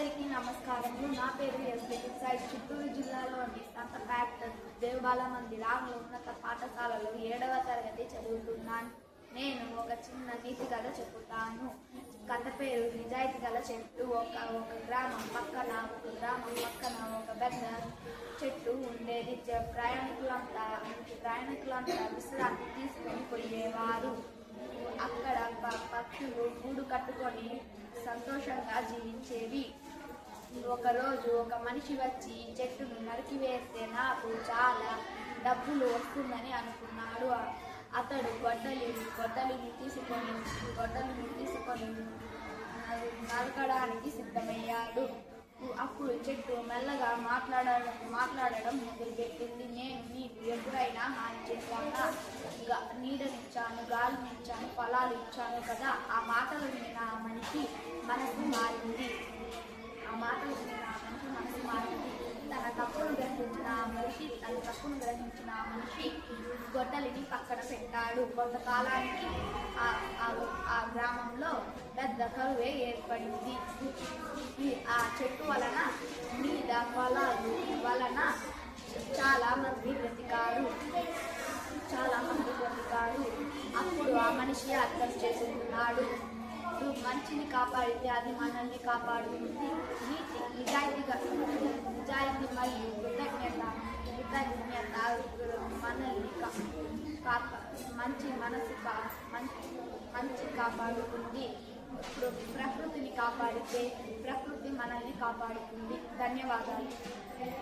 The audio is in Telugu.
అందరికీ నమస్కారములు. నా పేరు ఎస్బి సాయి. చిత్తూరు జిల్లాలోని సంతపేట దేవబాల మందిరంలో ఉన్నత పాఠశాలలో 7వ తరగతి చదువుతున్నాను. నేను ఒక చిన్న నీతి కథ చెబుతాను. కథ పేరు నిజాయితీ గల చెట్టు. ఒక గ్రామం పక్కన ఒక పెద్ద చెట్టు ఉండేది. ప్రయాణికులంతా విశ్రాంతి తీసుకొని పోయేవారు. అక్కడ పక్షులు గూడు కట్టుకొని సంతోషంగా జీవించేవి. ఒకరోజు ఒక మనిషి వచ్చి చెట్టును నరికివేస్తే నాకు చాలా డబ్బులు వస్తుందని అనుకున్నాడు. అతడు గొడ్డలిని తీసుకొని నరకడానికి సిద్ధమయ్యాడు. అప్పుడు చెట్టు మెల్లగా మాట్లాడడం మొదలుపెట్టింది. నేను నీకు ఎప్పుడైనా హాని చేశానా? నీడనిచ్చాను, గాలినిచ్చాను, ఫలాలు ఇచ్చాను కదా. ఆ మాటలు విన్న ఆ మనిషి మనసు మారింది. తన తప్పును గ్రహించిన ఆ మనిషి గొడ్డలిని పక్కన పెట్టాడు. కొంతకాలానికి ఆ గ్రామంలో పెద్ద కరువే ఏర్పడింది. ఆ చెట్టు మీద ఫలాలు వలన చాలా మంది బ్రతికారు. అప్పుడు ఆ మనిషి అర్థం చేసుకున్నాడు, మంచిని కాపాడితే అది మనల్ని కాపాడుతుంది. నిజాయితీ మరియు కృతజ్ఞత మనల్ని మంచి కాపాడుతుంది. ఇప్పుడు ప్రకృతిని కాపాడితే ప్రకృతి మనల్ని కాపాడుతుంది. ధన్యవాదాలు.